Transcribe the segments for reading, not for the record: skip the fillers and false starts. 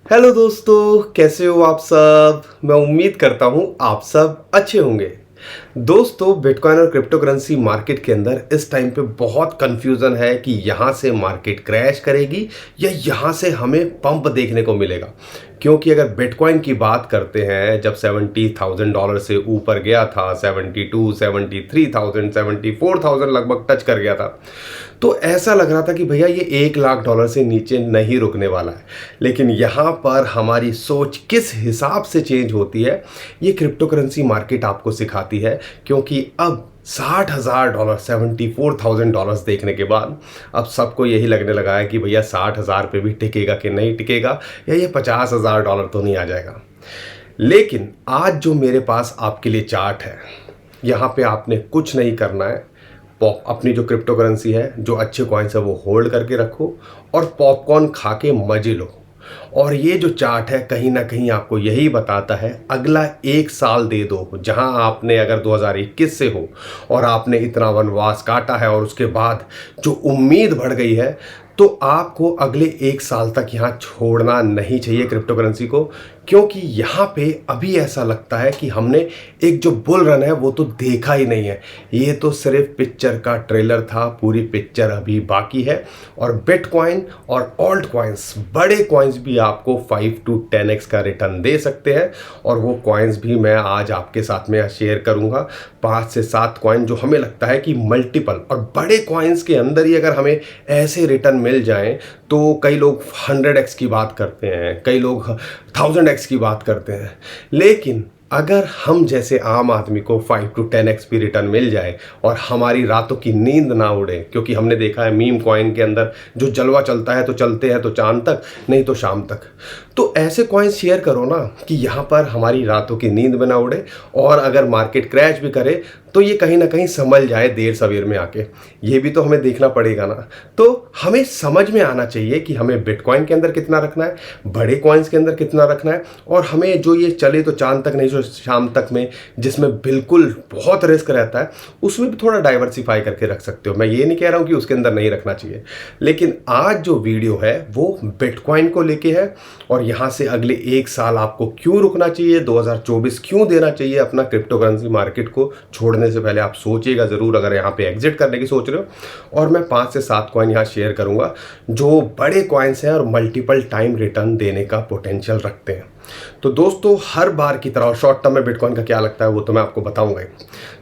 Hello दोस्तों, कैसे हो आप सब। मैं उम्मीद करता हूं आप सब अच्छे होंगे। दोस्तों, बिटकॉइन और क्रिप्टो करेंसी मार्केट के अंदर इस टाइम पे बहुत कंफ्यूजन है कि यहां से मार्केट क्रैश करेगी या यहां से हमें पंप देखने को मिलेगा। क्योंकि अगर बिटकॉइन की बात करते हैं, जब $70,000 से ऊपर गया था, 72, 73,000, 74,000 लगभग टच कर गया था, तो ऐसा लग रहा था कि भैया ये $1,00,000 से नीचे नहीं रुकने वाला है। लेकिन यहाँ पर हमारी सोच किस हिसाब से चेंज होती है, ये क्रिप्टो करेंसी मार्केट आपको सिखाती है। क्योंकि अब $60,000, $74,000 देखने के बाद अब सबको यही लगने लगा है कि भैया 60,000 पे भी टिकेगा कि नहीं टिकेगा, या ये $50,000 तो नहीं आ जाएगा। लेकिन आज जो मेरे पास आपके लिए चार्ट है, यहाँ पे आपने कुछ नहीं करना है। अपनी जो क्रिप्टो करेंसी है, जो अच्छे कॉइन्स है, वो होल्ड करके रखो और पॉपकॉर्न खा के मजे लो। और ये जो चार्ट है कहीं ना कहीं आपको यही बताता है, अगला 1 साल दे दो, जहां आपने अगर 2021 से हो और आपने इतना वनवास काटा है और उसके बाद जो उम्मीद बढ़ गई है, तो आपको अगले 1 साल तक यहाँ छोड़ना नहीं चाहिए क्रिप्टो करेंसी को। क्योंकि यहाँ पे अभी ऐसा लगता है कि हमने एक जो बुल रन है वो तो देखा ही नहीं है। ये तो सिर्फ पिक्चर का ट्रेलर था, पूरी पिक्चर अभी बाकी है। और बिटकॉइन और ऑल्ट कॉइन्स, बड़े कॉइन्स भी आपको 5 to 10x का रिटर्न दे सकते हैं। और वो कॉइन्स भी मैं आज आपके साथ में शेयर करूंगा। 5 से 7 कॉइन जो हमें लगता है कि मल्टीपल और बड़े कॉइन्स के अंदर ही अगर हमें ऐसे रिटर्न मिल जाएं, तो कई लोग 100x की बात करते हैं, कई लोग 1000x की बात करते हैं। लेकिन अगर हम जैसे आम आदमी को 5 to 10x भी रिटर्न मिल जाए और हमारी रातों की नींद ना उड़े, क्योंकि हमने देखा है मीम कॉइन के अंदर जो जलवा चलता है, तो चलते हैं तो चांद तक, नहीं तो शाम तक। तो ऐसे कॉइन शेयर करो ना कि यहाँ पर हमारी रातों की नींद में ना उड़े, और अगर मार्केट क्रैश भी करे तो ये कहीं ना कहीं संभल जाए देर सवेर में आके। ये भी तो हमें देखना पड़ेगा ना। तो हमें समझ में आना चाहिए कि हमें बिटकॉइन के अंदर कितना रखना है, बड़े कॉइन्स के अंदर कितना रखना है, और हमें जो ये चले तो चांद तक नहीं तो शाम तक में, जिसमें बिल्कुल बहुत रिस्क रहता है, उसमें भी थोड़ा डाइवर्सिफाई करके रख सकते हो। मैं ये नहीं कह रहा हूँ कि उसके अंदर नहीं रखना चाहिए। लेकिन आज जो वीडियो है वो बिटकॉइन को लेके है, और यहाँ से अगले 1 साल आपको क्यों रुकना चाहिए, 2024 क्यों देना चाहिए अपना क्रिप्टो करेंसी मार्केट को छोड़ने से पहले आप सोचिएगा ज़रूर, अगर यहाँ पे एग्जिट करने की सोच रहे हो। और मैं 5 से 7 कॉइन यहाँ शेयर करूँगा जो बड़े कॉइन्स हैं और मल्टीपल टाइम रिटर्न देने का पोटेंशियल रखते हैं। तो दोस्तों, हर बार की तरह, शॉर्ट टर्म में बिटकॉइन का क्या लगता है वो तो मैं आपको बताऊंगा ही।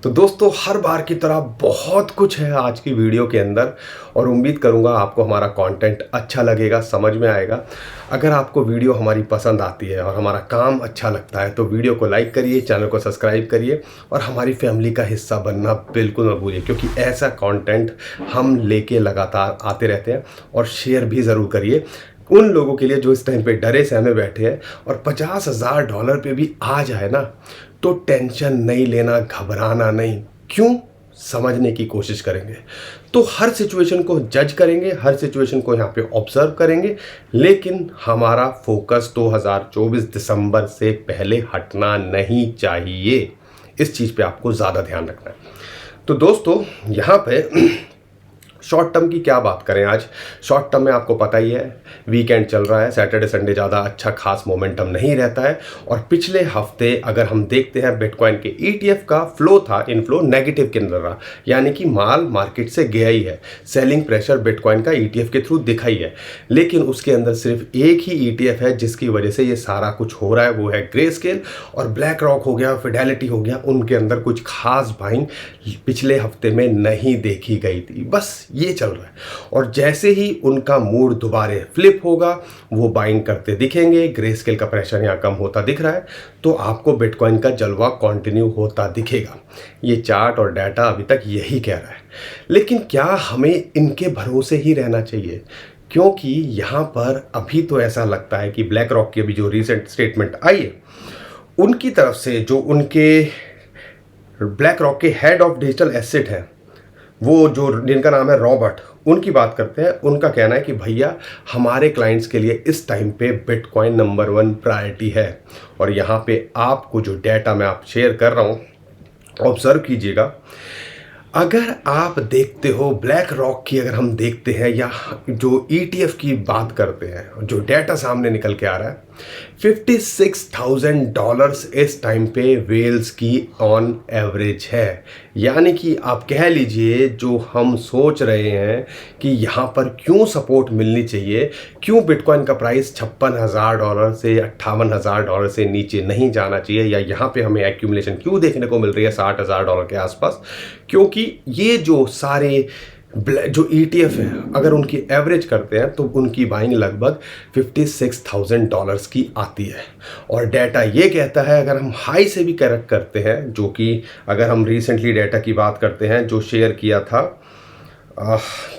तो दोस्तों, हर बार की तरह बहुत कुछ है आज की वीडियो के अंदर, और उम्मीद करूंगा आपको हमारा कंटेंट अच्छा लगेगा, समझ में आएगा। अगर आपको वीडियो हमारी पसंद आती है और हमारा काम अच्छा लगता है, तो वीडियो को लाइक करिए, चैनल को सब्सक्राइब करिए, और हमारी फैमिली का हिस्सा बनना बिल्कुल न भूलिए, क्योंकि ऐसा कंटेंट हम लेके लगातार आते रहते हैं। और शेयर भी ज़रूर करिए उन लोगों के लिए जो इस टाइम पे डरे सहमे बैठे हैं। और $50,000 पे भी आ जाए ना, तो टेंशन नहीं लेना, घबराना नहीं। क्यों? समझने की कोशिश करेंगे। तो हर सिचुएशन को जज करेंगे, हर सिचुएशन को यहाँ पे ऑब्जर्व करेंगे, लेकिन हमारा फोकस 2024 दिसंबर से पहले हटना नहीं चाहिए। इस चीज़ पे आपको ज़्यादा ध्यान रखना है। तो दोस्तों, यहाँ पे शॉर्ट टर्म की क्या बात करें आज। शॉर्ट टर्म में आपको पता ही है, वीकेंड चल रहा है, सैटरडे संडे ज़्यादा अच्छा खास मोमेंटम नहीं रहता है। और पिछले हफ्ते अगर हम देखते हैं, बिटकॉइन के ETF का फ्लो था, इनफ्लो नेगेटिव के अंदर रहा, यानी कि माल मार्केट से गया ही है। सेलिंग प्रेशर बिटकॉइन का ETF के थ्रू दिखा ही है। लेकिन उसके अंदर सिर्फ एक ही ETF है जिसकी वजह से ये सारा कुछ हो रहा है, वो है ग्रेस्केल। और ब्लैक रॉक हो गया, फिडेलिटी हो गया, उनके अंदर कुछ खास बाइंग पिछले हफ्ते में नहीं देखी गई थी। बस ये चल रहा है, और जैसे ही उनका मूड दोबारे फ्लिप होगा, वो बाइंग करते दिखेंगे। ग्रेस्केल का प्रेशर यहाँ कम होता दिख रहा है, तो आपको बिटकॉइन का जलवा कंटिन्यू होता दिखेगा। ये चार्ट और डाटा अभी तक यही कह रहा है। लेकिन क्या हमें इनके भरोसे ही रहना चाहिए? क्योंकि यहाँ पर अभी तो ऐसा लगता है कि ब्लैक रॉक की अभी जो रिसेंट स्टेटमेंट आई है, उनकी तरफ से जो उनके ब्लैक रॉक के हेड ऑफ डिजिटल एसेट हैं, वो जो जिनका नाम है रॉबर्ट, उनकी बात करते हैं। उनका कहना है कि भैया, हमारे क्लाइंट्स के लिए इस टाइम पे बिटकॉइन नंबर 1 प्रायोरिटी है। और यहाँ पे आपको जो डाटा मैं आप शेयर कर रहा हूँ, ऑब्जर्व कीजिएगा। अगर आप देखते हो ब्लैक रॉक की, अगर हम देखते हैं या जो ईटीएफ की बात करते हैं, जो डेटा सामने निकल के आ रहा है, $56,000 इस टाइम पे वेल्स की ऑन एवरेज है। यानी कि आप कह लीजिए जो हम सोच रहे हैं कि यहाँ पर क्यों सपोर्ट मिलनी चाहिए, क्यों बिटकॉइन का प्राइस $56,000 से $58,000 से नीचे नहीं जाना चाहिए, या यहाँ पे हमें एक्यूमुलेशन क्यों देखने को मिल रही है $60,000 के आसपास, क्योंकि ये जो सारे जो ETF है अगर उनकी एवरेज करते हैं तो उनकी बाइंग लगभग $56,000 की आती है। और डेटा ये कहता है, अगर हम हाई से भी करेक्ट करते हैं, जो कि अगर हम रिसेंटली डेटा की बात करते हैं जो शेयर किया था,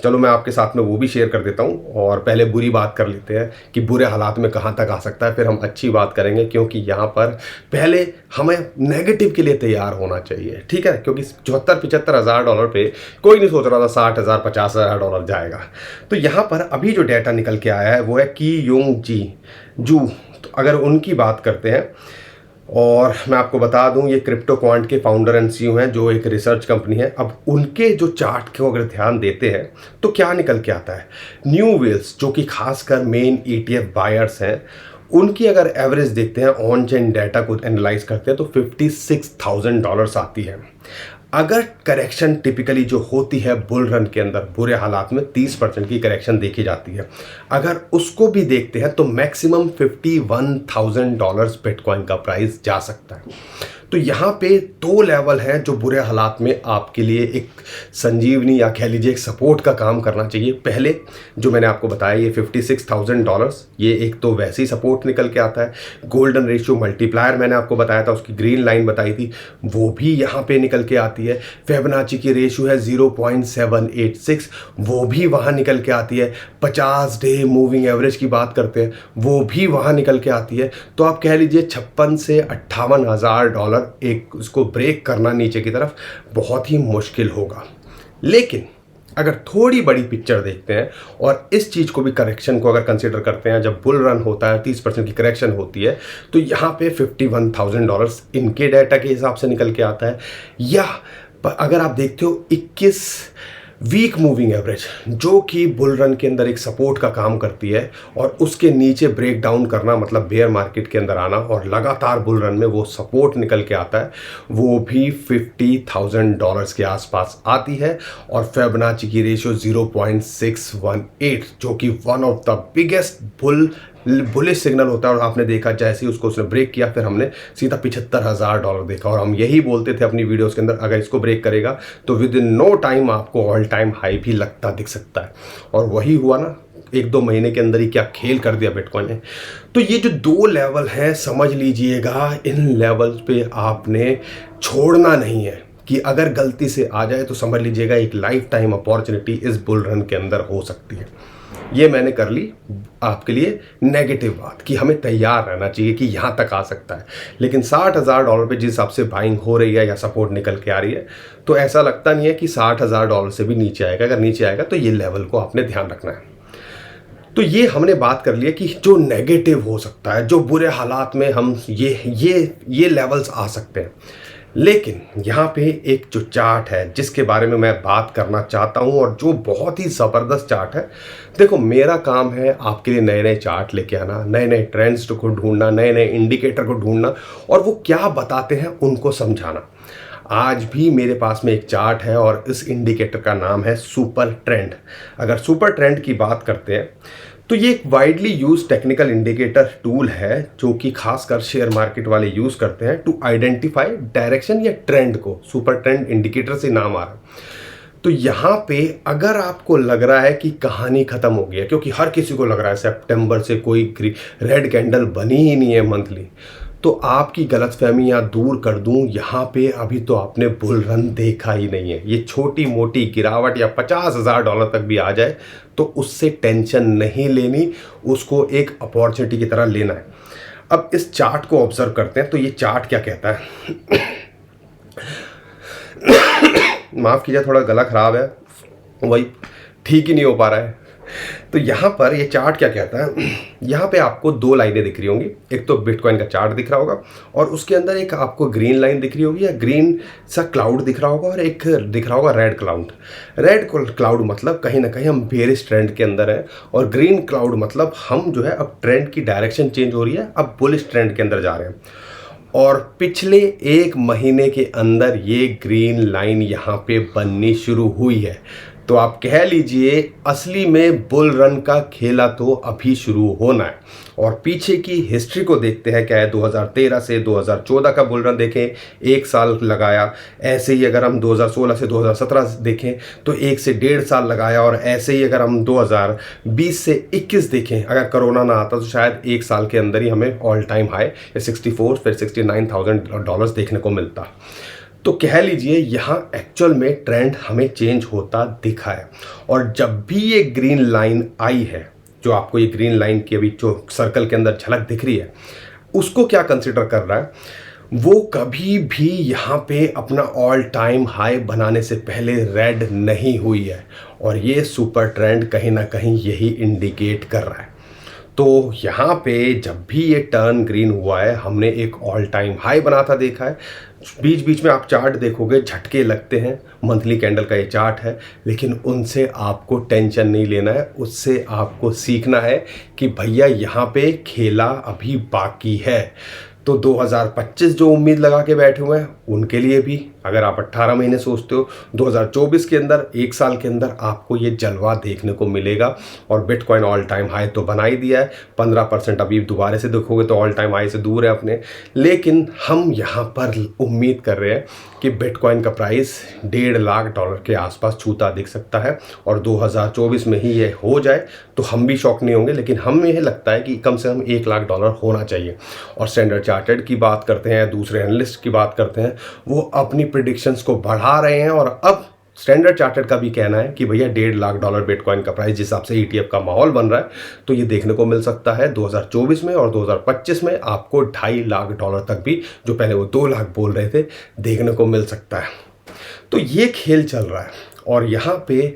चलो मैं आपके साथ में वो भी शेयर कर देता हूँ, और पहले बुरी बात कर लेते हैं कि बुरे हालात में कहाँ तक आ सकता है, फिर हम अच्छी बात करेंगे, क्योंकि यहाँ पर पहले हमें नेगेटिव के लिए तैयार होना चाहिए, ठीक है। क्योंकि 74-75 हज़ार डॉलर पे कोई नहीं सोच रहा था 60,000 $50,000 जाएगा। तो यहाँ पर अभी जो डेटा निकल के आया है वो है की योंग जू। तो अगर उनकी बात करते हैं, और मैं आपको बता दूं ये क्रिप्टो क्वांट के फाउंडर एंड सीईओ हैं, जो एक रिसर्च कंपनी है। अब उनके जो चार्ट को अगर ध्यान देते हैं तो क्या निकल के आता है, न्यू वेल्स जो कि खासकर मेन ETF बायर्स हैं, उनकी अगर एवरेज देखते हैं, ऑन चेन डाटा को एनालाइज करते हैं तो $56,000 आती है। अगर करेक्शन टिपिकली जो होती है बुल रन के अंदर, बुरे हालात में 30% की करेक्शन देखी जाती है, अगर उसको भी देखते हैं तो मैक्सिमम $51,000 बिटकॉइन का प्राइस जा सकता है। तो यहाँ पे दो लेवल हैं जो बुरे हालात में आपके लिए एक संजीवनी या कह लीजिए एक सपोर्ट का काम करना चाहिए। पहले जो मैंने आपको बताया ये $56,000, ये एक तो वैसे ही सपोर्ट निकल के आता है। गोल्डन रेशियो मल्टीप्लायर मैंने आपको बताया था, उसकी ग्रीन लाइन बताई थी, वो भी यहाँ पे निकल के आती है। फिबोनाची की रेशियो है 0.786, वो भी वहाँ निकल के आती है। 50 डे मूविंग एवरेज की बात करते हैं, वो भी वहाँ निकल के आती है। तो आप कह लीजिए 56 से $58,000 एक उसको ब्रेक करना नीचे की तरफ बहुत ही मुश्किल होगा। लेकिन अगर थोड़ी बड़ी पिक्चर देखते हैं और इस चीज़ को भी, करेक्शन को अगर कंसीडर करते हैं, जब बुल रन होता है 30% की करेक्शन होती है, तो यहाँ पे $51,000 इनके डाटा के हिसाब से निकल के आता है। या अगर आप देखते हो 21 वीक मूविंग एवरेज, जो कि बुल रन के अंदर एक सपोर्ट का काम करती है, और उसके नीचे ब्रेक डाउन करना मतलब बेयर मार्केट के अंदर आना, और लगातार बुल रन में वो सपोर्ट निकल के आता है, वो भी $50,000 के आसपास आती है। और फिबोनाची की रेशियो 0.618, जो कि one of the biggest bullish signal होता है। और आपने देखा जैसे ही उसने ब्रेक किया, फिर हमने सीधा $75,000 देखा, और हम यही बोलते थे अपनी वीडियोस के अंदर, अगर इसको ब्रेक करेगा तो विद इन नो टाइम आपको ऑल टाइम हाई भी लगता दिख सकता है। और वही हुआ ना, 1-2 महीने के अंदर ही क्या खेल कर दिया बिटकॉइन ने। तो ये जो दो लेवल हैं, समझ लीजिएगा, इन लेवल्स पे आपने छोड़ना नहीं है कि अगर गलती से आ जाए तो समझ लीजिएगा एक लाइफ टाइम अपॉर्चुनिटी इस बुल रन के अंदर हो सकती है। ये मैंने कर ली आपके लिए नेगेटिव बात, कि हमें तैयार रहना चाहिए कि यहाँ तक आ सकता है। लेकिन $60,000 पे जिस हिसाब से बाइंग हो रही है या सपोर्ट निकल के आ रही है, तो ऐसा लगता नहीं है कि $60,000 से भी नीचे आएगा। अगर नीचे आएगा तो ये लेवल को आपने ध्यान रखना है। तो ये हमने बात कर लिया कि जो नेगेटिव हो सकता है, जो बुरे हालात में हम ये लेवल्स आ सकते हैं। लेकिन यहाँ पे एक जो चार्ट है जिसके बारे में मैं बात करना चाहता हूँ, और जो बहुत ही ज़बरदस्त चार्ट है। देखो, मेरा काम है आपके लिए नए नए चार्ट लेके आना, नए नए ट्रेंड्स को ढूंढना, नए नए इंडिकेटर को ढूंढना, और वो क्या बताते हैं उनको समझाना। आज भी मेरे पास में एक चार्ट है, और इस इंडिकेटर का नाम है सुपर ट्रेंड। अगर सुपर ट्रेंड की बात करते हैं तो ये एक widely use technical indicator tool है, जो कि खासकर शेयर मार्केट वाले यूज करते हैं टू आइडेंटिफाई डायरेक्शन या ट्रेंड को। सुपर ट्रेंड इंडिकेटर से नाम आ रहा। तो यहाँ पे अगर आपको लग रहा है कि कहानी खत्म हो गई है, क्योंकि हर किसी को लग रहा है सितंबर से कोई रेड कैंडल बनी ही नहीं है मंथली, तो आपकी गलतफहमियां दूर कर दूं, यहाँ पे अभी तो आपने बुल रन देखा ही नहीं है। ये छोटी मोटी गिरावट या $50,000 तक भी आ जाए तो उससे टेंशन नहीं लेनी, उसको एक अपॉर्चुनिटी की तरह लेना है। अब इस चार्ट को ऑब्जर्व करते हैं, तो ये चार्ट क्या कहता है। माफ़ कीजिए, थोड़ा गला खराब है, वही ठीक ही नहीं हो पा रहा है। तो यहाँ पर ये चार्ट क्या कहता है, यहाँ पे आपको दो लाइनें दिख रही होंगी, एक तो बिटकॉइन का चार्ट दिख रहा होगा और उसके अंदर एक आपको ग्रीन लाइन दिख रही होगी या ग्रीन सा क्लाउड दिख रहा होगा और एक दिख रहा होगा रेड क्लाउड। रेड क्लाउड मतलब कहीं ना कहीं हम बेरिश ट्रेंड के अंदर हैं और ग्रीन क्लाउड मतलब हम जो है अब ट्रेंड की डायरेक्शन चेंज हो रही है, अब बुलिश ट्रेंड के अंदर जा रहे हैं। और पिछले एक महीने के अंदर ये ग्रीन लाइन यहाँ पे बननी शुरू हुई है। तो आप कह लीजिए असली में बुल रन का खेला तो अभी शुरू होना है। और पीछे की हिस्ट्री को देखते हैं क्या है, 2013 से 2014 का बुल रन देखें, एक साल लगाया। ऐसे ही अगर हम 2016 से 2017 देखें तो 1 से 1.5 साल लगाया। और ऐसे ही अगर हम 2020 से 21 देखें, अगर कोरोना ना आता तो शायद एक साल के अंदर ही हमें ऑल टाइम हाई 64 फिर $69,000 देखने को मिलता। तो कह लीजिए यहाँ एक्चुअल में ट्रेंड हमें चेंज होता दिखा है। और जब भी ये ग्रीन लाइन आई है, जो आपको ये ग्रीन लाइन की अभी जो सर्कल के अंदर झलक दिख रही है, उसको क्या कंसिडर कर रहा है, वो कभी भी यहाँ पे अपना ऑल टाइम हाई बनाने से पहले रेड नहीं हुई है। और ये सुपर ट्रेंड कहीं ना कहीं यही इंडिकेट कर रहा है। तो यहाँ पे जब भी ये टर्न ग्रीन हुआ है, हमने एक ऑल टाइम हाई बना था देखा है। बीच बीच में आप चार्ट देखोगे झटके लगते हैं, मंथली कैंडल का ये चार्ट है, लेकिन उनसे आपको टेंशन नहीं लेना है। उससे आपको सीखना है कि भैया यहाँ पे खेला अभी बाकी है। तो 2025 जो उम्मीद लगा के बैठे हुए हैं उनके लिए भी, अगर आप 18 महीने सोचते हो, 2024 के अंदर, एक साल के अंदर आपको ये जलवा देखने को मिलेगा। और बिटकॉइन ऑल टाइम हाई तो बना ही दिया है, 15% अभी दोबारा से देखोगे तो ऑल टाइम हाई से दूर है अपने। लेकिन हम यहाँ पर उम्मीद कर रहे हैं कि बिटकॉइन का प्राइस $1.5 लाख के आसपास छूता दिख सकता है। और 2024 में ही ये हो जाए तो हम भी शॉक नहीं होंगे, लेकिन हमें यह लगता है कि कम से कम $1 लाख होना चाहिए। और स्टैंडर्ड चार्टर्ड की बात करते हैं, दूसरे एनालिस्ट की बात करते हैं, वो अपनी प्रेडिक्शंस को बढ़ा रहे हैं। और अब स्टैंडर्ड चार्टर्ड का भी कहना है कि भैया $1.5 लाख बिटकॉइन का प्राइस, जिस हिसाब से ETF का माहौल बन रहा है, तो ये देखने को मिल सकता है 2024 में। और 2025 में आपको $2.5 लाख तक भी, जो पहले वो 2 लाख बोल रहे थे, देखने को मिल सकता है। तो ये खेल चल रहा है। और यहाँ पे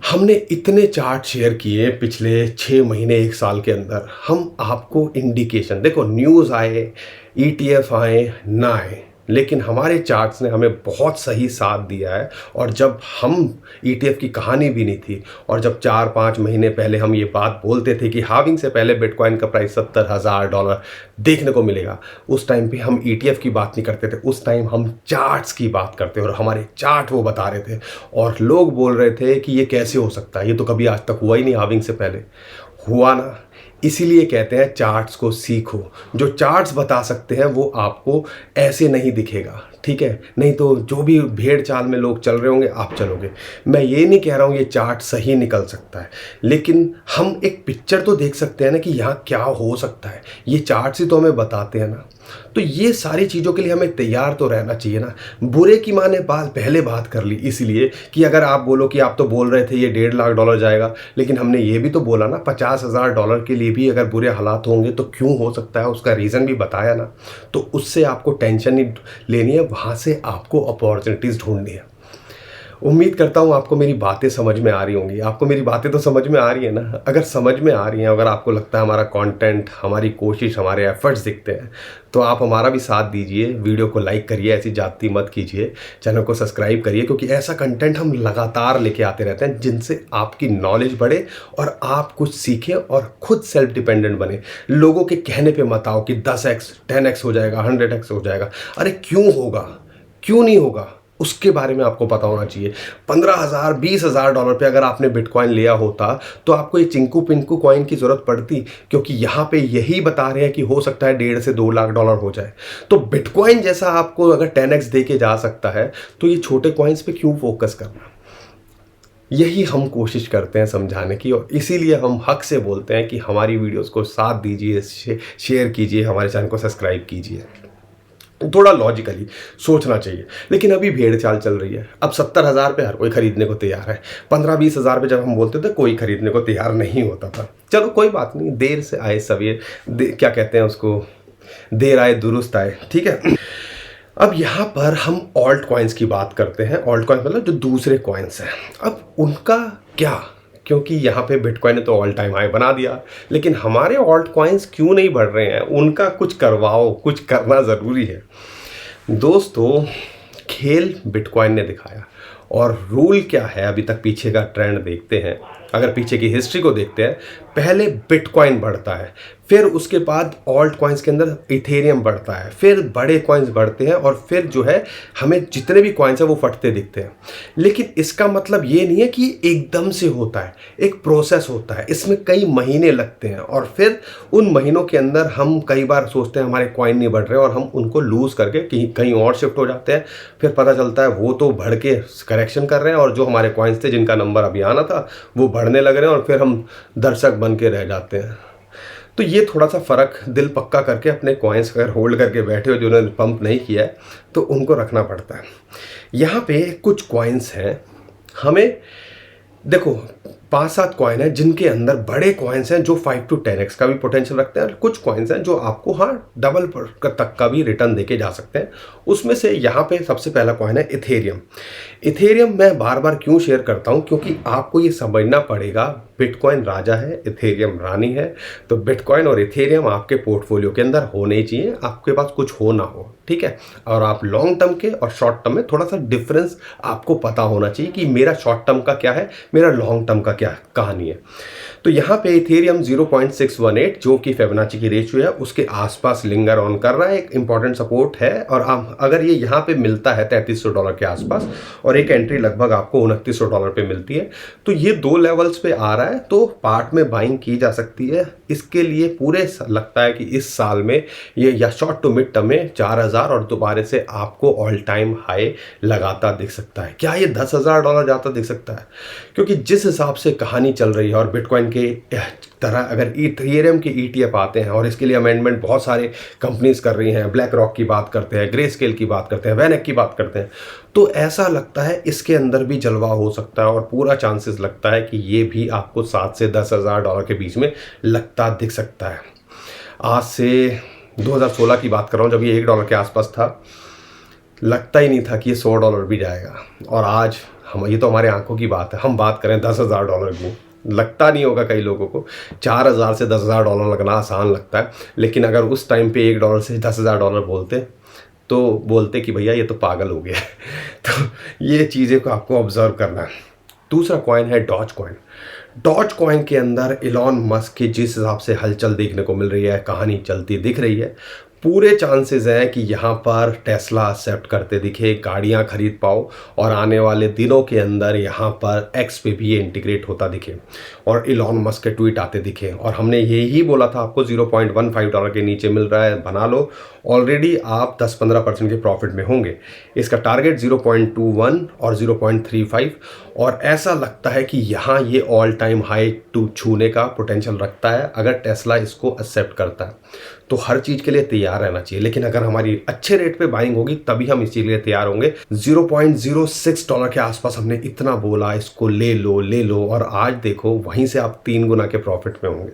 हमने इतने चार्ट शेयर किए पिछले 6 महीने, एक साल के अंदर। हम आपको इंडिकेशन, देखो न्यूज़ आए, ETF आए ना आए, लेकिन हमारे चार्ट्स ने हमें बहुत सही साथ दिया है। और जब हम ETF की कहानी भी नहीं थी, और जब 4-5 महीने पहले हम ये बात बोलते थे कि हाविंग से पहले बिटकॉइन का प्राइस $70,000 देखने को मिलेगा, उस टाइम पे हम ETF की बात नहीं करते थे, उस टाइम हम चार्ट्स की बात करते, और हमारे चार्ट वो बता रहे थे। और लोग बोल रहे थे कि ये कैसे हो सकता है, ये तो कभी आज तक हुआ ही नहीं, हाविंग से पहले हुआ ना। इसीलिए कहते हैं चार्ट्स को सीखो। जो चार्ट्स बता सकते हैं वो आपको ऐसे नहीं दिखेगा, ठीक है? नहीं तो जो भी भेड़ चाल में लोग चल रहे होंगे आप चलोगे। मैं ये नहीं कह रहा हूँ ये चार्ट सही निकल सकता है, लेकिन हम एक पिक्चर तो देख सकते हैं ना कि यहाँ क्या हो सकता है। ये चार्ट्स ही तो हमें बताते हैं ना। तो ये सारी चीज़ों के लिए हमें तैयार तो रहना चाहिए ना। बुरे की माँ ने पहले बात कर ली, इसलिए कि अगर आप बोलो कि आप तो बोल रहे थे ये $1.5 लाख जाएगा, लेकिन हमने ये भी तो बोला ना $50,000 के लिए भी अगर बुरे हालात होंगे तो क्यों हो सकता है, उसका रीज़न भी बताया ना। तो उससे आपको टेंशन नहीं लेनी है, वहाँ से आपको अपॉर्चुनिटीज़ ढूंढनी है। उम्मीद करता हूँ आपको मेरी बातें समझ में आ रही होंगी। आपको मेरी बातें तो समझ में आ रही है ना। अगर समझ में आ रही हैं, अगर आपको लगता है हमारा कंटेंट, हमारी कोशिश, हमारे एफर्ट्स दिखते हैं, तो आप हमारा भी साथ दीजिए। वीडियो को लाइक करिए, ऐसी जाती मत कीजिए। चैनल को सब्सक्राइब करिए, क्योंकि ऐसा कंटेंट हम लगातार लेके आते रहते हैं जिनसे आपकी नॉलेज बढ़े और आप कुछ सीखें और खुद सेल्फ डिपेंडेंट बने। लोगों के कहने पे मत आओ कि 10x 10x हो जाएगा, 100x हो जाएगा। अरे क्यों होगा, क्यों नहीं होगा, उसके बारे में आपको पता होना चाहिए। $15,000 $20,000 पे अगर आपने बिटकॉइन लिया होता तो आपको ये चिंकू पिंकू कॉइन की ज़रूरत पड़ती, क्योंकि यहाँ पे यही बता रहे हैं कि हो सकता है $1.5 से $2 लाख हो जाए। तो बिटकॉइन जैसा आपको अगर 10x दे के जा सकता है, तो ये छोटे कॉइन्स पे क्यों फोकस करना। यही हम कोशिश करते हैं समझाने की, और इसीलिए हम हक से बोलते हैं कि हमारी वीडियोस को साथ दीजिए, शेयर कीजिए, हमारे चैनल को सब्सक्राइब कीजिए। थोड़ा लॉजिकली सोचना चाहिए। लेकिन अभी भेड़ चाल चल रही है। अब 70,000 पे हर कोई खरीदने को तैयार है। 15-20 हज़ार पे जब हम बोलते थे कोई खरीदने को तैयार नहीं होता था। चलो कोई बात नहीं, देर से आए सवेर, क्या कहते हैं उसको, देर आए दुरुस्त आए, ठीक है। अब यहाँ पर हम ऑल्ट कॉइन्स की बात करते हैं। ऑल्ट कॉइन्स मतलब जो दूसरे कॉइन्स हैं। अब उनका क्या, क्योंकि यहाँ पे बिटकॉइन ने तो ऑल टाइम हाई बना दिया, लेकिन हमारे ऑल्ट कॉइन्स क्यों नहीं बढ़ रहे हैं? उनका कुछ करवाओ, कुछ करना ज़रूरी है। दोस्तों, खेल बिटकॉइन ने दिखाया, और रूल क्या है अभी तक पीछे का ट्रेंड देखते हैं, अगर पीछे की हिस्ट्री को देखते हैं, पहले बिटकॉइन बढ़ता है, फिर उसके बाद ऑल्ट कॉइन्स के अंदर इथेरियम बढ़ता है, फिर बड़े कॉइन्स बढ़ते हैं, और फिर जो है हमें जितने भी कॉइन्स हैं वो फटते दिखते हैं। लेकिन इसका मतलब ये नहीं है कि एकदम से होता है, एक प्रोसेस होता है, इसमें कई महीने लगते हैं, और फिर उन महीनों के अंदर हम कई बार सोचते हैं हमारे कॉइन नहीं बढ़ रहे और हम उनको लूज़ करके कहीं और शिफ्ट हो जाते हैं। फिर पता चलता है वो तो बढ़ के करेक्शन कर रहे हैं, और जो हमारे कॉइन्स थे जिनका नंबर अभी आना था वो बढ़ने लग रहे हैं, और फिर हम दर्शक बन के रह जाते हैं। तो ये थोड़ा सा फ़र्क दिल पक्का करके अपने कॉइन्स अगर होल्ड करके बैठे हो जिन्होंने पंप नहीं किया है तो उनको रखना पड़ता है। यहाँ पे कुछ कॉइन्स हैं, हमें देखो 5-7 कॉइन हैं जिनके अंदर बड़े कॉइन्स हैं जो 5 to 10x का भी पोटेंशियल रखते हैं, और कुछ कॉइन्स हैं जो आपको डबल तक का भी रिटर्न देके जा सकते हैं। उसमें से यहाँ पे सबसे पहला कॉइन है इथेरियम। इथेरियम मैं बार बार क्यों शेयर करता हूँ, क्योंकि आपको ये समझना पड़ेगा बिटकॉइन राजा है, इथेरियम रानी है। तो बिटकॉइन और इथेरियम आपके पोर्टफोलियो के अंदर होने ही चाहिए, आपके पास कुछ हो ना हो, ठीक है। और आप लॉन्ग टर्म के और शॉर्ट टर्म में थोड़ा सा डिफरेंस आपको पता होना चाहिए कि मेरा शॉर्ट टर्म का क्या है, मेरा लॉन्ग टर्म का क्या कहानी है। तो यहाँ पे इथेरियम 0.618 जो कि फिबोनाची की रेशियो है उसके आसपास लिंगर ऑन कर रहा है, एक इंपॉर्टेंट सपोर्ट है। और अगर ये यहाँ पे मिलता है $3300 के आसपास, और एक एंट्री लगभग आपको $2900 पे मिलती है, तो ये 2 लेवल्स पे आ रहा है, तो पार्ट में बाइंग की जा सकती है। इसके लिए पूरे लगता है कि इस साल में ये या शॉर्ट टू मिड टर्म में 4000 और दोबारा से आपको ऑल टाइम हाई लगाता दिख सकता है। क्या ये $10,000 जाता दिख सकता है? क्योंकि जिस हिसाब से कहानी चल रही है, और बिटकॉइन के तरह अगर इथेरियम के ETF आते हैं, और इसके लिए अमेंडमेंट बहुत सारे कंपनीज कर रही हैं, ब्लैक रॉक की बात करते हैं, ग्रे स्केल की बात करते हैं, वैनेक की बात करते हैं, तो ऐसा लगता है इसके अंदर भी जलवा हो सकता है, और पूरा चांसेस लगता है कि ये भी आपको $7,000 से $10,000 के बीच में लगता दिख सकता है। आज से 2016 की बात कर रहा हूँ, जब ये $1 के आसपास था, लगता ही नहीं था कि ये $100 भी जाएगा, और आज हम, ये तो हमारे आंखों की बात है, हम बात करें $10,000 की। लगता नहीं होगा कई लोगों को, 4000 से $10,000 लगना आसान लगता है, लेकिन अगर उस टाइम पे $1 से $10,000 बोलते तो बोलते कि भैया ये तो पागल हो गया। तो ये चीज़ें को आपको ऑब्जर्व करना है। दूसरा कॉइन है डॉज कॉइन। डॉज कॉइन के अंदर इलॉन मस्क की जिस हिसाब से हलचल देखने को मिल रही है, कहानी चलती दिख रही है, पूरे चांसेस हैं कि यहाँ पर टेस्ला एक्सेप्ट करते दिखे, गाड़ियाँ खरीद पाओ, और आने वाले दिनों के अंदर यहाँ पर एक्स पे भी ये इंटीग्रेट होता दिखे, और इलॉन मस्क के ट्वीट आते दिखे। और हमने यही बोला था आपको, $0.15 के नीचे मिल रहा है, बना लो, ऑलरेडी आप 10-15% के प्रॉफिट में होंगे। इसका टारगेट 0.21 और 0.35, और ऐसा लगता है कि यहाँ ये ऑल टाइम हाई छूने का पोटेंशियल रखता है अगर टेस्ला इसको एक्सेप्ट करता है। तो हर चीज़ के लिए तैयार रहना चाहिए, लेकिन अगर हमारी अच्छे रेट पे बाइंग होगी तभी हम इस चीज़ के लिए तैयार होंगे। $0.06 के आसपास हमने इतना बोला, इसको ले लो ले लो, और आज देखो वहीं से आप 3 गुना के प्रॉफिट में होंगे।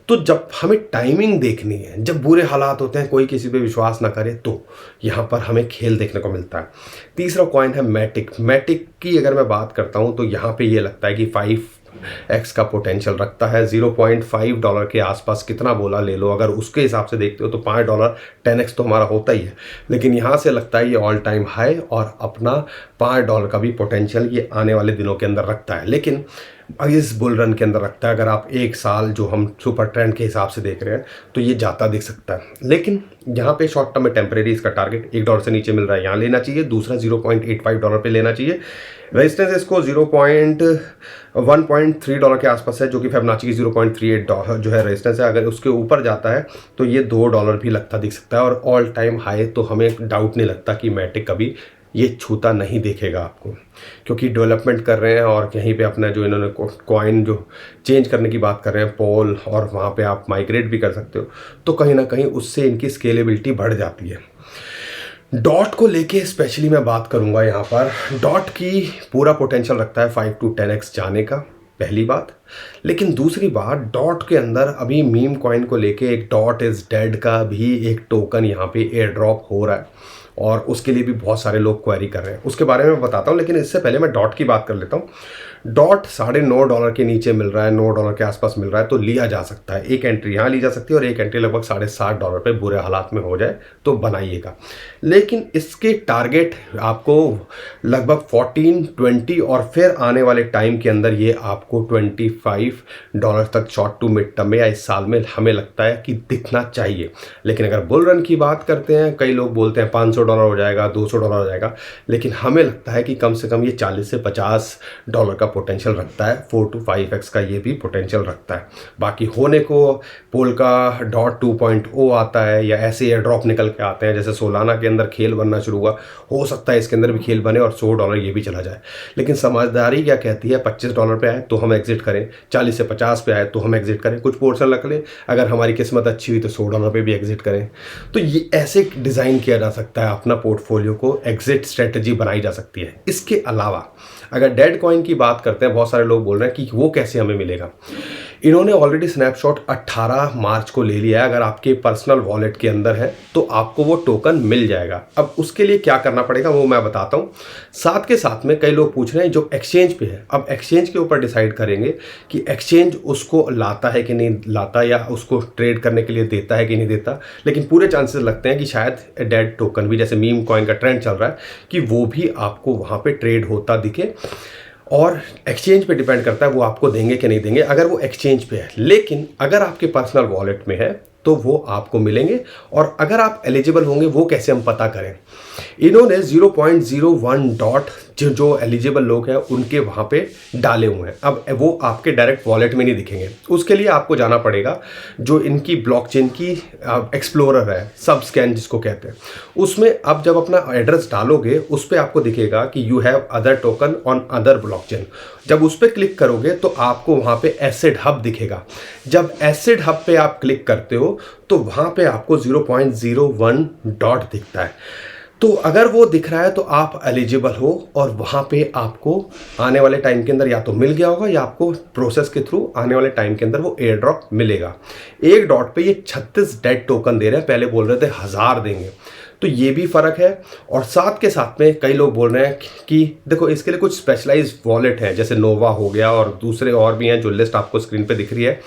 तो जब हमें टाइमिंग देखनी है, जब बुरे हालात होते हैं, कोई किसी पे विश्वास ना करे, तो यहाँ पर हमें खेल देखने को मिलता है। तीसरा कॉइन है मैटिक। मैटिक की अगर मैं बात करता हूँ तो यहाँ पे ये लगता है कि 5x का पोटेंशियल रखता है। $0.5 के आसपास कितना बोला ले लो, अगर उसके हिसाब से देखते हो तो $5 10x तो हमारा होता ही है, लेकिन यहाँ से लगता है ये ऑल टाइम हाई और अपना $5 का भी पोटेंशियल ये आने वाले दिनों के अंदर रखता है। लेकिन इस बुल रन के अंदर रखता है, अगर आप एक साल जो हम सुपर ट्रेंड के हिसाब से देख रहे हैं तो ये जाता दिख सकता है। लेकिन यहाँ पे शॉर्ट टर्म में टेम्परेरी इसका टारगेट $1 से नीचे मिल रहा है, यहाँ लेना चाहिए। दूसरा $0.85 पे लेना चाहिए। रेजिस्टेंस इसको 1.3 के आसपास है, जो कि फिबोनाची की 0.38 जो है रेजिस्टेंस है। अगर उसके ऊपर जाता है तो ये $2 भी लगता दिख सकता है, और ऑल टाइम हाई तो हमें डाउट नहीं लगता कि मैटिक कभी ये छूता नहीं देखेगा आपको, क्योंकि डेवलपमेंट कर रहे हैं और यहीं पे अपना जो इन्होंने कॉइन जो चेंज करने की बात कर रहे हैं पोल, और वहाँ पे आप माइग्रेट भी कर सकते हो, तो कहीं ना कहीं उससे इनकी स्केलेबिलिटी बढ़ जाती है। डॉट को लेके स्पेशली मैं बात करूँगा यहाँ पर। डॉट की पूरा पोटेंशियल रखता है 5 to 10x जाने का, पहली बात। लेकिन दूसरी बात, डॉट के अंदर अभी मीम कॉइन को लेके एक डॉट इज़ डेड का भी एक टोकन यहाँ पे एयर ड्रॉप हो रहा है, और उसके लिए भी बहुत सारे लोग क्वेरी कर रहे हैं, उसके बारे में बताता हूँ। लेकिन इससे पहले मैं डॉट की बात कर लेता हूँ। डॉट $9.5 के नीचे मिल रहा है, $9 के आसपास मिल रहा है, तो लिया जा सकता है। एक एंट्री यहाँ ली जा सकती है और एक एंट्री लगभग $60.5 पे बुरे हालात में हो जाए तो बनाइएगा। लेकिन इसके टारगेट आपको लगभग 14, 20 और फिर आने वाले टाइम के अंदर ये आपको $25 तक शॉर्ट टू मिड टर्म में या इस साल में हमें लगता है कि दिखना चाहिए। लेकिन अगर बुल रन की बात करते हैं, कई लोग बोलते हैं $500 हो जाएगा, $200 हो जाएगा, लेकिन हमें लगता है कि कम से कम ये $40 से $50 का पोटेंशियल रखता है। 4 to 5x का ये भी पोटेंशियल रखता है। बाकी होने को पोल्का डॉट 2.0 आता है या ऐसे एयर ड्रॉप निकल के आते हैं, जैसे सोलाना के अंदर खेल बनना शुरू हुआ, हो सकता है इसके अंदर भी खेल बने और $100 ये भी चला जाए। लेकिन समझदारी क्या कहती है, $25 पे आए तो हम एग्जिट करें, 40 से 50 पे आए तो हम एग्जिट करें, कुछ पोर्शन रख लें, अगर हमारी किस्मत अच्छी हुई तो $100 पे भी एग्जिट करें। तो ये ऐसे डिज़ाइन किया जा सकता है, अपना पोर्टफोलियो को एग्जिट स्ट्रेटजी बनाई जा सकती है। इसके अलावा अगर डेड कॉइन की बात करते हैं, बहुत सारे लोग बोल रहे हैं कि वो कैसे हमें मिलेगा। इन्होंने ऑलरेडी स्नैपशॉट 18 मार्च को ले लिया है। अगर आपके पर्सनल वॉलेट के अंदर है तो आपको वो टोकन मिल जाएगा। अब उसके लिए क्या करना पड़ेगा वो मैं बताता हूँ। साथ के साथ में कई लोग पूछ रहे हैं जो एक्सचेंज पे है, अब एक्सचेंज के ऊपर डिसाइड करेंगे कि एक्सचेंज उसको लाता है कि नहीं लाता, या उसको ट्रेड करने के लिए देता है कि नहीं देता। लेकिन पूरे चांसेस लगते हैं कि शायद डेड टोकन भी, जैसे मीम कॉइन का ट्रेंड चल रहा है, कि वो भी आपको वहाँ पे ट्रेड होता दिखे। और एक्सचेंज पे डिपेंड करता है वो आपको देंगे कि नहीं देंगे, अगर वो एक्सचेंज पे है। लेकिन अगर आपके पर्सनल वॉलेट में है तो वो आपको मिलेंगे। और अगर आप एलिजिबल होंगे, वो कैसे हम पता करें। इन्होंने 0.01 डॉट जो एलिजिबल लोग हैं उनके वहाँ पे डाले हुए हैं। अब वो आपके डायरेक्ट वॉलेट में नहीं दिखेंगे, उसके लिए आपको जाना पड़ेगा जो इनकी ब्लॉकचेन की एक्सप्लोरर है, सब स्कैन जिसको कहते हैं, उसमें अब जब अपना एड्रेस डालोगे उस पर आपको दिखेगा कि you have other token on other blockchain. जब उस पर क्लिक करोगे तो आपको वहाँ पे एसिड हब दिखेगा। जब एसिड हब पे आप क्लिक करते हो तो वहाँ पे आपको 0.01 डॉट दिखता है। तो अगर वो दिख रहा है तो आप एलिजिबल हो और वहाँ पे आपको आने वाले टाइम के अंदर या तो मिल गया होगा या आपको प्रोसेस के थ्रू आने वाले टाइम के अंदर वो एयर ड्रॉप मिलेगा। एक डॉट पे ये 36 डेड टोकन दे रहे हैं, पहले बोल रहे थे 1000 देंगे, तो ये भी फ़र्क है। और साथ के साथ में कई लोग बोल रहे हैं कि देखो इसके लिए कुछ स्पेशलाइज्ड वॉलेट हैं, जैसे नोवा हो गया और दूसरे और भी हैं जो लिस्ट आपको स्क्रीन पे दिख रही है,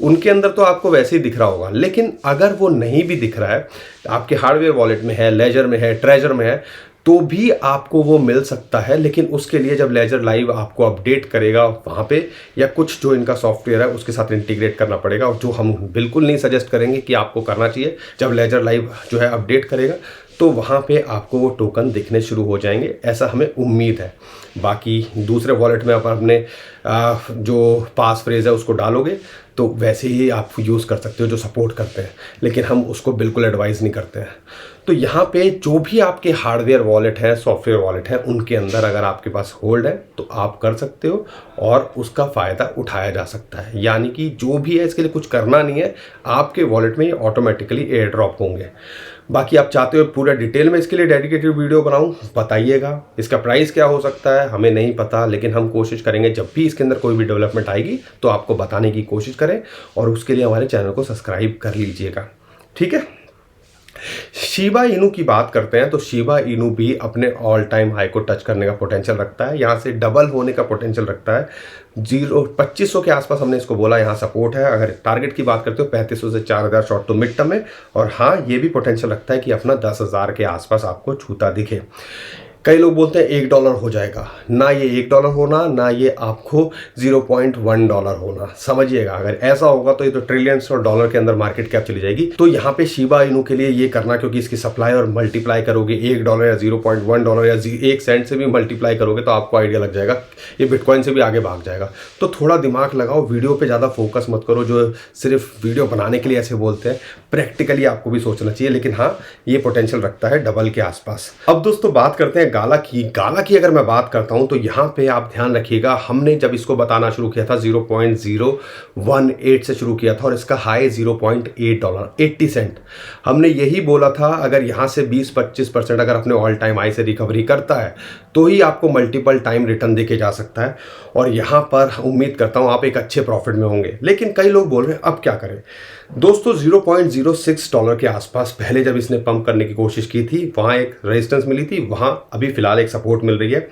उनके अंदर तो आपको वैसे ही दिख रहा होगा। लेकिन अगर वो नहीं भी दिख रहा है, आपके हार्डवेयर वॉलेट में है, लेजर में है, ट्रेजर में है, तो भी आपको वो मिल सकता है। लेकिन उसके लिए जब लेजर लाइव आपको अपडेट करेगा वहाँ पे, या कुछ जो इनका सॉफ्टवेयर है उसके साथ इंटीग्रेट करना पड़ेगा, और जो हम बिल्कुल नहीं सजेस्ट करेंगे कि आपको करना चाहिए। जब लेजर लाइव जो है अपडेट करेगा तो वहाँ पे आपको वो टोकन दिखने शुरू हो जाएंगे, ऐसा हमें उम्मीद है। बाकी दूसरे वॉलेट में आप अपने जो पास फ्रेज है उसको डालोगे तो वैसे ही आप यूज़ कर सकते हो जो सपोर्ट करते हैं, लेकिन हम उसको बिल्कुल एडवाइस नहीं करते हैं। तो यहाँ पे जो भी आपके हार्डवेयर वॉलेट है, सॉफ्टवेयर वॉलेट है, उनके अंदर अगर आपके पास होल्ड है तो आप कर सकते हो और उसका फ़ायदा उठाया जा सकता है। यानी कि जो भी है इसके लिए कुछ करना नहीं है, आपके वॉलेट में ये ऑटोमेटिकली एयर ड्रॉप होंगे। बाकी आप चाहते हो पूरा डिटेल में इसके लिए डेडिकेटेड वीडियो बनाऊं, बताइएगा। इसका प्राइस क्या हो सकता है हमें नहीं पता, लेकिन हम कोशिश करेंगे जब भी इसके अंदर कोई भी डेवलपमेंट आएगी तो आपको बताने की कोशिश करें, और उसके लिए हमारे चैनल को सब्सक्राइब कर लीजिएगा, ठीक है। शिबा इनू की बात करते हैं तो शिबा इनू भी अपने ऑल टाइम हाई को टच करने का पोटेंशियल रखता है, यहाँ से डबल होने का पोटेंशियल रखता है। 2500 के आसपास हमने इसको बोला, यहाँ सपोर्ट है। अगर टारगेट की बात करते हो 3500 से 4000 शॉर्ट टू मिड टर्म में, और हाँ ये भी पोटेंशियल रखता है कि अपना 10,000 के आसपास आपको छूता दिखे। कई लोग बोलते हैं $1 हो जाएगा, ना ये $1 होना, ना ये आपको $0.1 होना। समझिएगा, अगर ऐसा होगा तो ये तो ट्रिलियंस और डॉलर के अंदर मार्केट कैप चली जाएगी। तो यहाँ पे शिबा इनू के लिए ये करना, क्योंकि इसकी सप्लाई और मल्टीप्लाई करोगे $1 या $0.1 या 1 सेंट से भी मल्टीप्लाई करोगे तो आपको आइडिया लग जाएगा, ये बिटकॉइन से भी आगे भाग जाएगा। तो थोड़ा दिमाग लगाओ, वीडियो पे ज़्यादा फोकस मत करो जो सिर्फ वीडियो बनाने के लिए ऐसे बोलते हैं, प्रैक्टिकली आपको भी सोचना चाहिए। लेकिन हाँ, ये पोटेंशियल रखता है डबल के आसपास। अब दोस्तों बात करते हैं गाला की अगर मैं बात करता हूं तो यहां पे आप ध्यान रखिएगा, हमने जब इसको बताना शुरू किया था 0.018 से शुरू किया था और इसका हाई $0.8 80 सेंट। हमने यही बोला था अगर यहां से 20-25% अगर अपने ऑल टाइम हाई से रिकवरी करता है तो ही आपको मल्टीपल टाइम रिटर्न देके जा सकता है, और यहां पर उम्मीद करता हूं आप एक अच्छे प्रॉफिट में होंगे। लेकिन कई लोग बोल रहे हैं अब क्या करें दोस्तों, $0.06 के आसपास पहले जब इसने पंप करने की कोशिश की थी वहां एक रेजिस्टेंस मिली थी, वहां अभी फिलहाल एक सपोर्ट मिल रही है।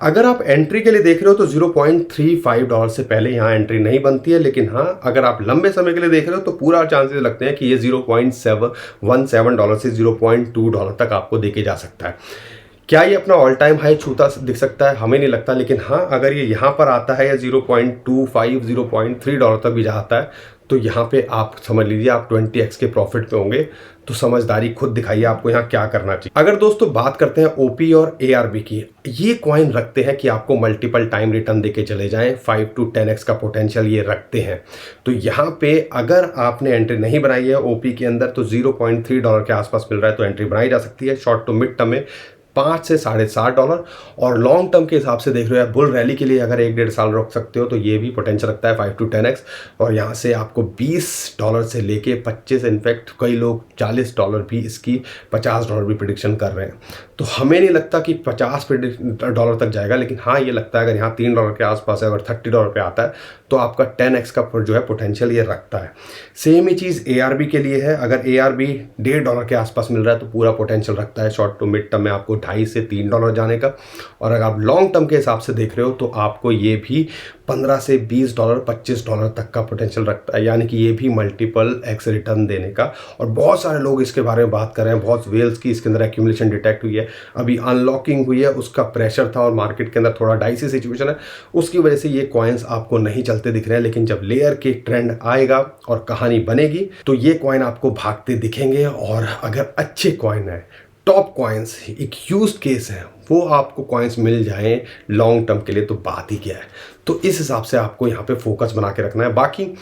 अगर आप एंट्री के लिए देख रहे हो तो $0.35 से पहले यहाँ एंट्री नहीं बनती है, लेकिन हाँ अगर आप लंबे समय के लिए देख रहे हो तो पूरा चांसेस लगते हैं कि ये $0.17 से $0.2 तक आपको देके जा सकता है। क्या ये अपना ऑल टाइम हाई छूता दिख सकता है? हमें नहीं लगता, लेकिन हाँ अगर ये यहाँ पर आता है या 0.25 $0.3 तक भी जाता है तो यहाँ पे आप समझ लीजिए आप 20x के प्रॉफिट पे होंगे। तो समझदारी खुद दिखाइए आपको यहाँ क्या करना चाहिए। अगर दोस्तों बात करते हैं ओपी और एआरबी की, ये कॉइन रखते हैं कि आपको मल्टीपल टाइम रिटर्न देके चले जाएं, 5 to 10x का पोटेंशियल ये रखते हैं। तो यहाँ पे अगर आपने एंट्री नहीं बनाई है ओपी के अंदर तो $0.3 के आसपास मिल रहा है तो एंट्री बनाई जा सकती है। शॉर्ट टू मिड टर्म में $5 से $7.5 और लॉन्ग टर्म के हिसाब से देख रहे हो या बुल रैली के लिए अगर 1-1.5 साल रोक सकते हो तो ये भी पोटेंशियल रखता है 5 to 10x। और यहाँ से आपको $20 से लेके 25, इनफैक्ट कई लोग $40 भी इसकी $50 भी प्रिडिक्शन कर रहे हैं। तो हमें नहीं लगता कि $50 तक जाएगा, लेकिन हाँ ये लगता है अगर यहाँ $3 के आसपास है, अगर $30 पे आता है तो आपका 10x का जो है पोटेंशियल ये रखता है। सेम ही चीज़ ARB के लिए है, अगर ARB $1.5 के आसपास मिल रहा है तो पूरा पोटेंशियल रखता है शॉर्ट टू मिड टर्म में आपको $2.5 से $3 जाने का। और अगर आप लॉन्ग टर्म के हिसाब से देख रहे हो तो आपको ये भी $15 से $20 $25 तक का पोटेंशियल रखता है, यानी कि ये भी मल्टीपल एक्स रिटर्न देने का। और बहुत सारे लोग इसके बारे में बात कर रहे हैं, बहुत वेल्स की इसके अंदर एक्यूमुलेशन डिटेक्ट हुई है, अभी अनलॉकिंग हुई है, उसका प्रेशर था और मार्केट के अंदर थोड़ा डाइसी सिचुएशन है, उसकी वजह से ये कॉइन्स आपको नहीं चलते दिख रहे हैं। लेकिन जब लेयर के ट्रेंड आएगा और कहानी बनेगी तो ये कॉइन आपको भागते दिखेंगे। और अगर अच्छे कॉइन है, टॉप कॉइन्स, एक यूज्ड केस है, वो आपको कॉइन्स मिल जाएं लॉन्ग टर्म के लिए तो बात ही क्या है। तो इस हिसाब से आपको यहाँ पे फोकस बना के रखना है। बाकी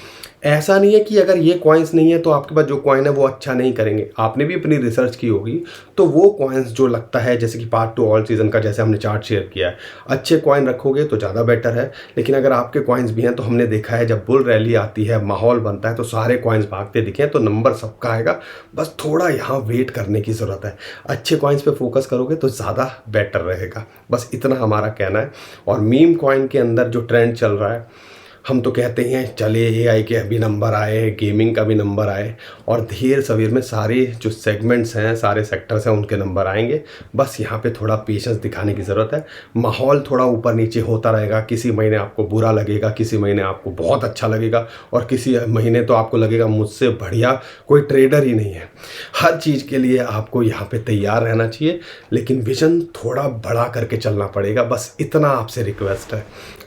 ऐसा नहीं है कि अगर ये कॉइन्स नहीं है तो आपके पास जो कॉइन है वो अच्छा नहीं करेंगे। आपने भी अपनी रिसर्च की होगी तो वो कॉइन्स जो लगता है जैसे कि पार्ट 2 ऑल सीजन का जैसे हमने चार्ट शेयर किया है, अच्छे कॉइन रखोगे तो ज़्यादा बेटर है। लेकिन अगर आपके कॉइन्स भी हैं तो हमने देखा है जब बुल रैली आती है, माहौल बनता है तो सारे कॉइन्स भागते दिखें तो नंबर सबका आएगा, बस थोड़ा यहाँ वेट करने की ज़रूरत है। अच्छे कॉइन्स पे फोकस करोगे तो ज़्यादा बेटर रहेगा, बस इतना हमारा कहना है। और मीम कॉइन के अंदर जो ट्रेंड चल रहा है, हम तो कहते हैं चले AI के भी नंबर आए, गेमिंग का भी नंबर आए और धीर सवेर में सारे जो सेगमेंट्स हैं, सारे सेक्टर्स हैं उनके नंबर आएंगे। बस यहाँ पे थोड़ा पेशेंस दिखाने की ज़रूरत है। माहौल थोड़ा ऊपर नीचे होता रहेगा, किसी महीने आपको बुरा लगेगा, किसी महीने आपको बहुत अच्छा लगेगा और किसी महीने तो आपको लगेगा मुझसे बढ़िया कोई ट्रेडर ही नहीं है। हर चीज़ के लिए आपको यहाँ पे तैयार रहना चाहिए, लेकिन विजन थोड़ा बड़ा करके चलना पड़ेगा, बस इतना आपसे रिक्वेस्ट है।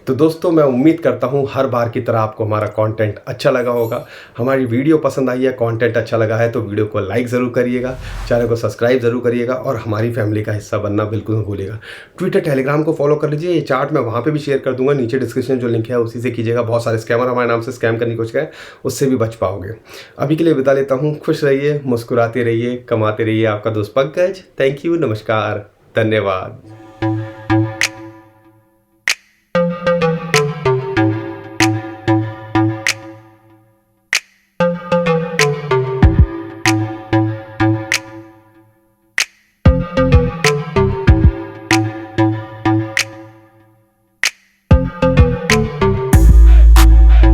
तो दोस्तों मैं उम्मीद करता हूँ हर बार की तरह आपको हमारा कंटेंट अच्छा लगा होगा। हमारी वीडियो पसंद आई है, कंटेंट अच्छा लगा है तो वीडियो को लाइक ज़रूर करिएगा, चैनल को सब्सक्राइब ज़रूर करिएगा और हमारी फैमिली का हिस्सा बनना बिल्कुल नहीं भूलिएगा। ट्विटर टेलीग्राम को फॉलो कर लीजिए, ये चार्ट मैं वहाँ पे भी शेयर कर दूंगा, नीचे डिस्क्रिप्शन जो लिंक है उसी से कीजिएगा। बहुत सारे स्कैमर हमारे नाम से स्कैम करने की कोशिश करें, उससे भी बच पाओगे। अभी के लिए विदा लेता हूँ, खुश रहिए, मुस्कुराते रहिए, कमाते रहिए। आपका दोस्त पंकज, थैंक यू, नमस्कार, धन्यवाद।